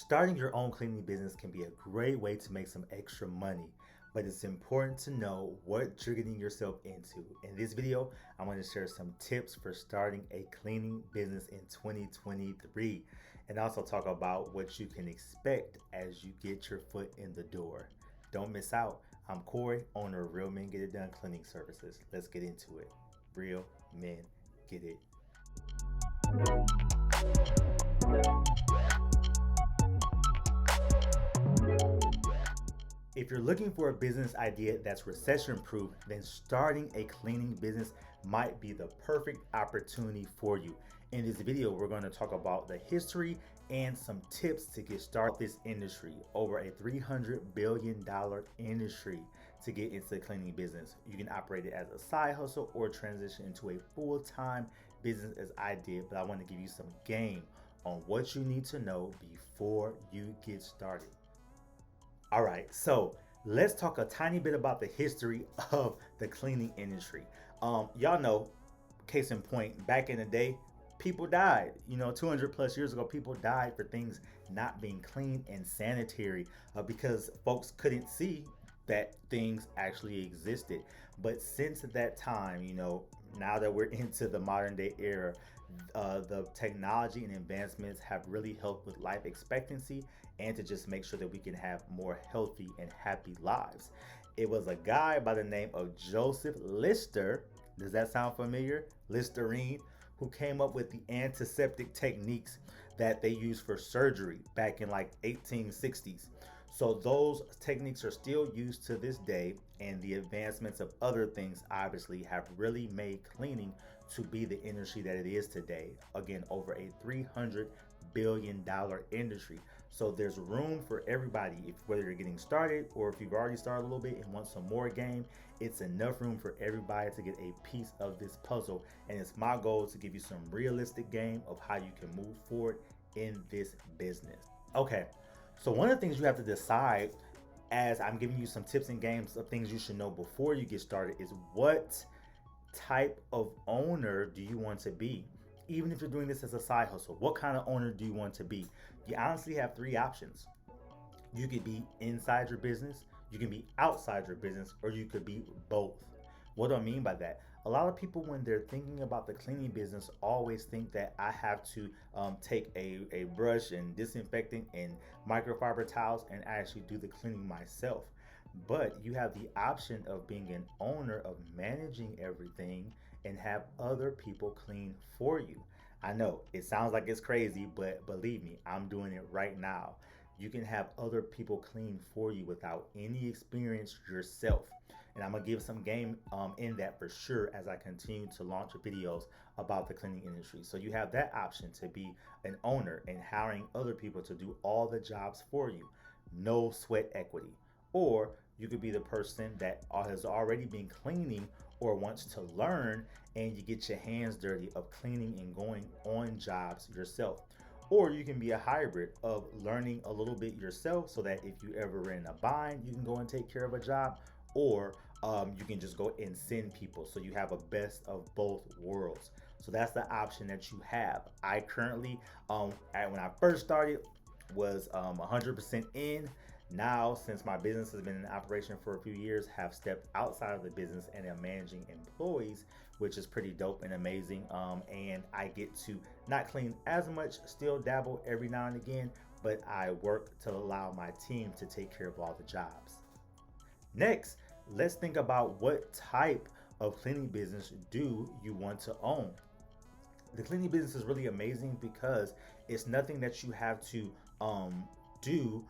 Starting your own cleaning business can be a great way to make some extra money, but it's important to know what you're getting yourself into. In this video, I'm going to share some tips for starting a cleaning business in 2023 and also talk about what you can expect as you get your foot in the door. Don't miss out. I'm Corey, owner of Real Men Get It Done Cleaning Services. Let's get into it. Real Men Get It. If you're looking for a business idea that's recession proof, then starting a cleaning business might be the perfect opportunity for you. In this video, we're going to talk about the history and some tips to get started in this industry. Over a $300 billion industry to get into the cleaning business. You can operate it as a side hustle or transition into a full-time business as I did, but I want to give you some game on what you need to know before you get started. All right, so let's talk a tiny bit about the history of the cleaning industry. Y'all know, case in point, back in the day, people died. 200 plus years ago, people died for things not being clean and sanitary because folks couldn't see that things actually existed. But since that time, now that we're into the modern day era, the technology and advancements have really helped with life expectancy and to just make sure that we can have more healthy and happy lives. It was a guy by the name of Joseph Lister. Does that sound familiar? Listerine, who came up with the antiseptic techniques that they used for surgery back in like 1860s. So those techniques are still used to this day, and the advancements of other things obviously have really made cleaning to be the industry that it is today. Again, over a $300 billion industry. So there's room for everybody. If whether you're getting started or if you've already started a little bit and want some more game, it's enough room for everybody to get a piece of this puzzle. And it's my goal to give you some realistic game of how you can move forward in this business. Okay, so one of the things you have to decide as I'm giving you some tips and games of things you should know before you get started is what type of owner do you want to be? Even if you're doing this as a side hustle, what kind of owner do you want to be? You honestly have three options. You could be inside your business, you can be outside your business, or you could be both. What do I mean by that? A lot of people, when they're thinking about the cleaning business, always think that I have to take a brush and disinfectant and microfiber towels and actually do the cleaning myself. But you have the option of being an owner, of managing everything and have other people clean for you. I know it sounds like it's crazy, but believe me, I'm doing it right now. You can have other people clean for you without any experience yourself. And I'm gonna give some game in that for sure as I continue to launch videos about the cleaning industry. So you have that option to be an owner and hiring other people to do all the jobs for you. No sweat equity. Or you could be the person that has already been cleaning or wants to learn, and you get your hands dirty of cleaning and going on jobs yourself. Or you can be a hybrid of learning a little bit yourself so that if you ever in a bind, you can go and take care of a job, or you can just go and send people. So you have a best of both worlds. So that's the option that you have. I currently, when I first started, was 100% in. Now, since my business has been in operation for a few years, have stepped outside of the business and am managing employees, which is pretty dope and amazing. And I get to not clean as much, still dabble every now and again, but I work to allow my team to take care of all the jobs. Next, let's think about what type of cleaning business do you want to own. The cleaning business is really amazing because it's nothing that you have to do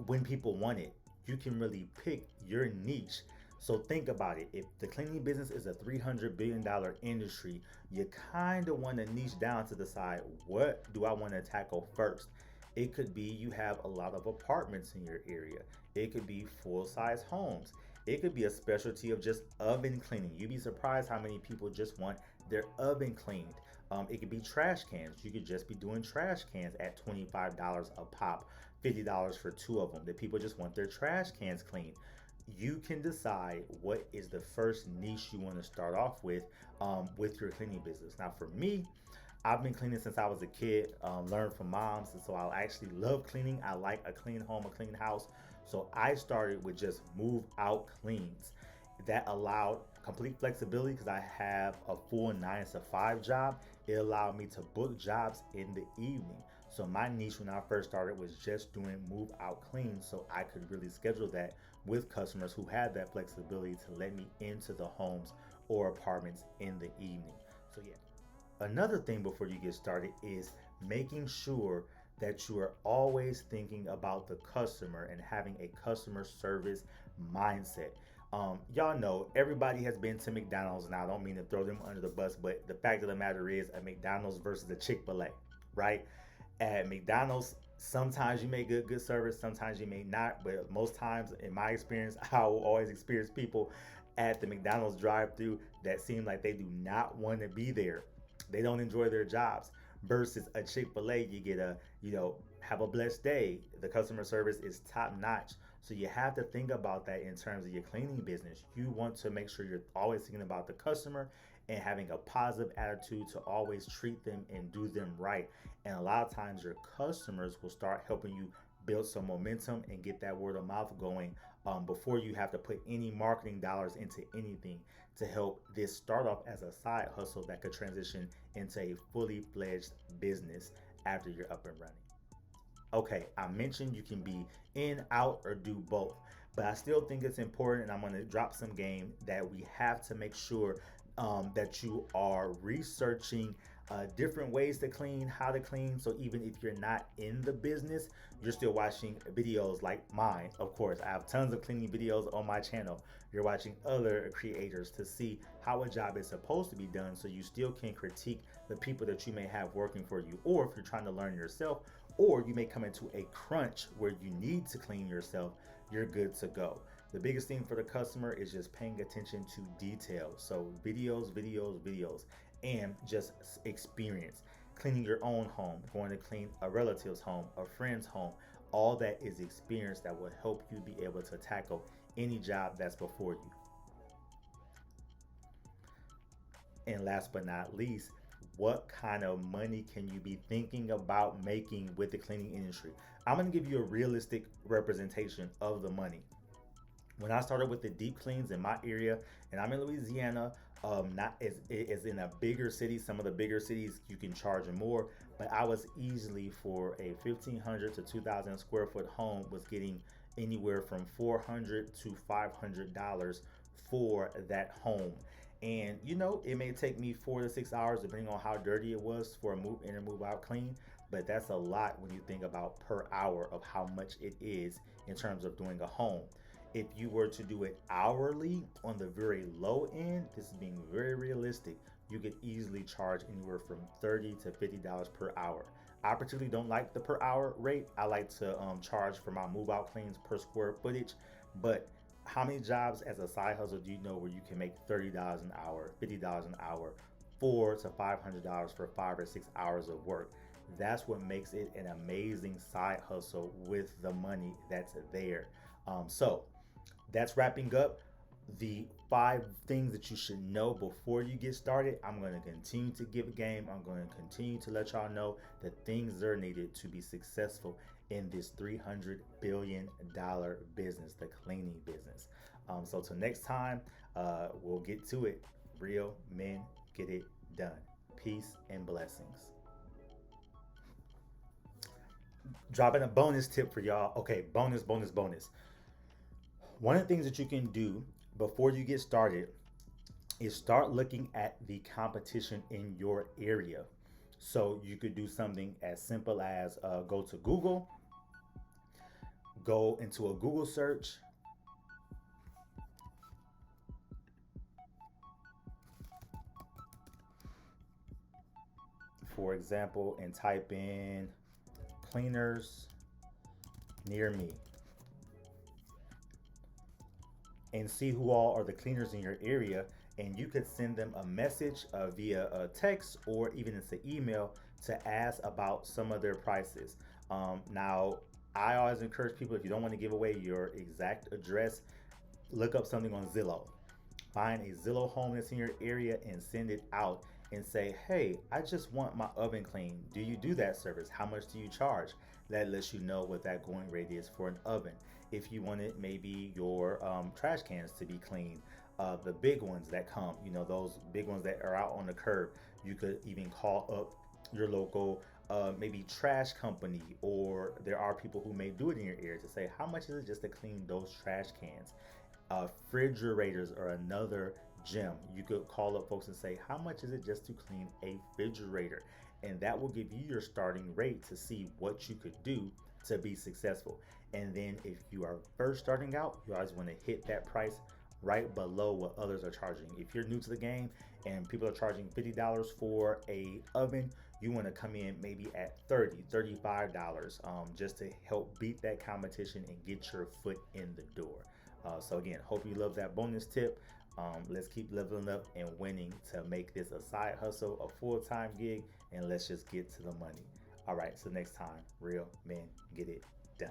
when people want it. You can really pick your niche. So think about it. If the cleaning business is a $300 billion industry, you kind of want to niche down to decide, what do I want to tackle first? It could be you have a lot of apartments in your area. It could be full-size homes. It could be a specialty of just oven cleaning. You'd be surprised how many people just want their oven cleaned. It could be trash cans. You could just be doing trash cans at $25 a pop, $50 for two of them. That people just want their trash cans cleaned. You can decide what is the first niche you want to start off with your cleaning business. Now, for me, I've been cleaning since I was a kid, learned from moms, and so I actually love cleaning. I like a clean home, a clean house. So I started with just move out cleans. That allowed complete flexibility because I have a full 9 to 5 job. It allowed me to book jobs in the evening. So my niche when I first started was just doing move out clean, so I could really schedule that with customers who had that flexibility to let me into the homes or apartments in the evening. So yeah. Another thing before you get started is making sure that you are always thinking about the customer and having a customer service mindset. Y'all know everybody has been to McDonald's. Now, I don't mean to throw them under the bus, but the fact of the matter is a McDonald's versus a Chick-fil-A, right? At McDonald's, sometimes you may get good service, sometimes you may not, but most times, in my experience, I will always experience people at the McDonald's drive-through that seem like they do not want to be there. They don't enjoy their jobs. Versus a Chick-fil-A, you get a, have a blessed day. The customer service is top notch. So you have to think about that in terms of your cleaning business. You want to make sure you're always thinking about the customer and having a positive attitude to always treat them and do them right. And a lot of times your customers will start helping you build some momentum and get that word of mouth going before you have to put any marketing dollars into anything to help this start off as a side hustle that could transition into a fully fledged business after you're up and running. Okay, I mentioned you can be in, out, or do both, but I still think it's important, and I'm going to drop some game that we have to make sure that you are researching different ways to clean, how to clean. So even if you're not in the business, you're still watching videos like mine. Of course, I have tons of cleaning videos on my channel. You're watching other creators to see how a job is supposed to be done so you still can critique the people that you may have working for you, or if you're trying to learn yourself, or you may come into a crunch where you need to clean yourself, you're good to go. The biggest thing for the customer is just paying attention to details. So videos, videos, videos, and just experience. Cleaning your own home, going to clean a relative's home, a friend's home. All that is experience that will help you be able to tackle any job that's before you. And last but not least, what kind of money can you be thinking about making with the cleaning industry? I'm going to give you a realistic representation of the money. When I started with the deep cleans in my area, and I'm in Louisiana, not as in a bigger city. Some of the bigger cities you can charge more, but I was easily for a 1,500 to 2,000 square foot home was getting anywhere from $400 to $500 for that home. And it may take me 4 to 6 hours depending on how dirty it was for a move in or move out clean, but that's a lot when you think about per hour of how much it is in terms of doing a home. If you were to do it hourly on the very low end, this is being very realistic, you could easily charge anywhere from $30 to $50 per hour. I particularly don't like the per hour rate. I like to charge for my move out cleans per square footage. But how many jobs as a side hustle do you know where you can make $30 an hour, $50 an hour, $400 to $500 for 5 or 6 hours of work? That's what makes it an amazing side hustle with the money that's there. So that's wrapping up the 5 things that you should know before you get started. I'm going to continue to give a game. I'm going to continue to let y'all know the things that are needed to be successful in this $300 billion business, the cleaning business. So till next time, we'll get to it. Real men get it done. Peace and blessings. Dropping a bonus tip for y'all. Okay, bonus, bonus, bonus. One of the things that you can do before you get started is start looking at the competition in your area. So you could do something as simple as go to Google, go into a Google search, for example, and type in cleaners near me, and see who all are the cleaners in your area, and you could send them a message via a text or even it's an email to ask about some of their prices. Now, I always encourage people, if you don't want to give away your exact address, look up something on Zillow. Find a Zillow home that's in your area and send it out and say, hey, I just want my oven clean. Do you do that service? How much do you charge? That lets you know what that going rate is for an oven. If you wanted maybe your trash cans to be clean, the big ones that come, those big ones that are out on the curb, you could even call up your local maybe trash company, or there are people who may do it in your area to say, how much is it just to clean those trash cans? Refrigerators are another gem. You could call up folks and say, how much is it just to clean a refrigerator? And that will give you your starting rate to see what you could do to be successful. And then if you are first starting out, you always want to hit that price right below what others are charging. If you're new to the game and people are charging $50 for a oven, you want to come in maybe at $35 just to help beat that competition and get your foot in the door. So again, hope you love that bonus tip. Let's keep leveling up and winning to make this a side hustle, a full-time gig, and let's just get to the money. All right, so next time, real men get it done.